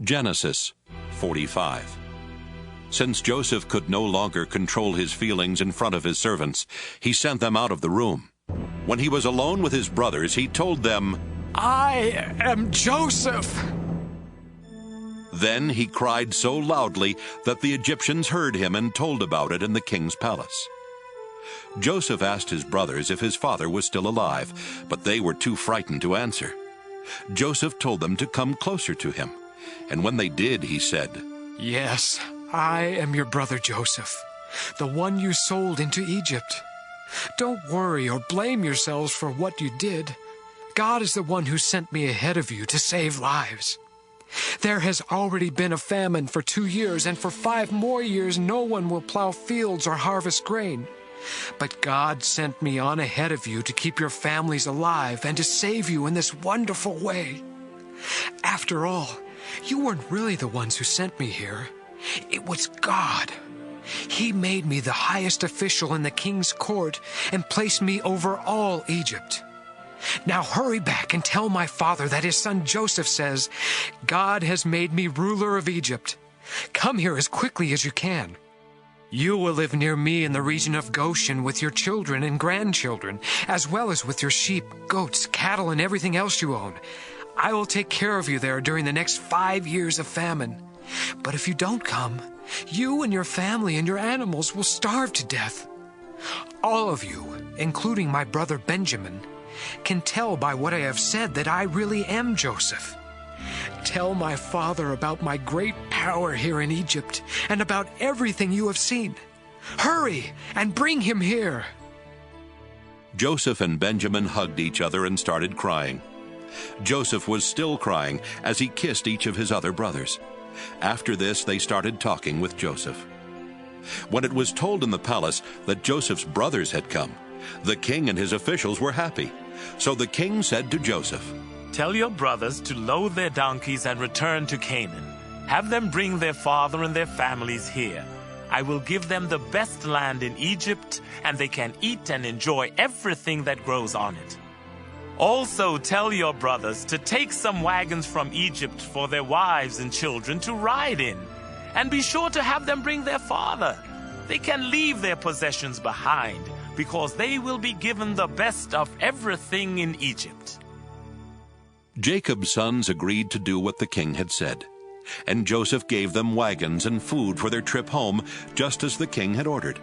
Genesis 45. Since Joseph could no longer control his feelings in front of his servants, he sent them out of the room. When he was alone with his brothers, he told them, "I am Joseph." Then he cried so loudly that the Egyptians heard him and told about it in the king's palace. Joseph asked his brothers if his father was still alive, but they were too frightened to answer. Joseph told them to come closer to him, and when they did, he said, "Yes, I am your brother Joseph, the one you sold into Egypt. Don't worry or blame yourselves for what you did. God is the one who sent me ahead of you to save lives. There has already been a famine for 2 years, and for 5 more years no one will plow fields or harvest grain. But God sent me on ahead of you to keep your families alive and to save you in this wonderful way. After all, you weren't really the ones who sent me here. It was God. He made me the highest official in the king's court and placed me over all Egypt. Now hurry back and tell my father that his son Joseph says, 'God has made me ruler of Egypt. Come here as quickly as you can. You will live near me in the region of Goshen with your children and grandchildren, as well as with your sheep, goats, cattle, and everything else you own. I will take care of you there during the next 5 years of famine. But if you don't come, you and your family and your animals will starve to death. All of you, including my brother Benjamin, can tell by what I have said that I really am Joseph. Tell my father about my great power here in Egypt and about everything you have seen. Hurry and bring him here." Joseph and Benjamin hugged each other and started crying. Joseph was still crying as he kissed each of his other brothers. After this, they started talking with Joseph. When it was told in the palace that Joseph's brothers had come, the king and his officials were happy. So the king said to Joseph, "Tell your brothers to load their donkeys and return to Canaan. Have them bring their father and their families here. I will give them the best land in Egypt, and they can eat and enjoy everything that grows on it. Also tell your brothers to take some wagons from Egypt for their wives and children to ride in, and be sure to have them bring their father. They can leave their possessions behind, because they will be given the best of everything in Egypt." Jacob's sons agreed to do what the king had said, and Joseph gave them wagons and food for their trip home, just as the king had ordered.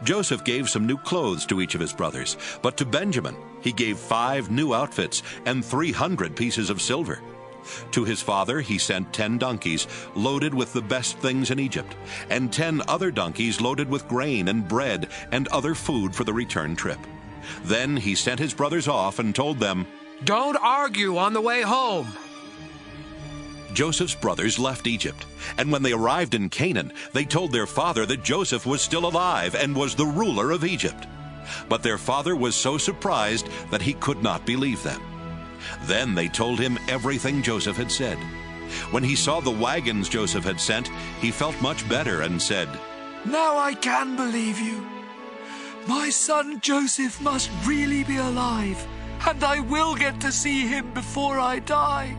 Joseph gave some new clothes to each of his brothers, but to Benjamin he gave 5 new outfits and 300 pieces of silver. To his father he sent 10 donkeys loaded with the best things in Egypt, and 10 other donkeys loaded with grain and bread and other food for the return trip. Then he sent his brothers off and told them, "Don't argue on the way home." Joseph's brothers left Egypt, and when they arrived in Canaan, they told their father that Joseph was still alive and was the ruler of Egypt. But their father was so surprised that he could not believe them. Then they told him everything Joseph had said. When he saw the wagons Joseph had sent, he felt much better and said, "Now I can believe you. My son Joseph must really be alive, and I will get to see him before I die."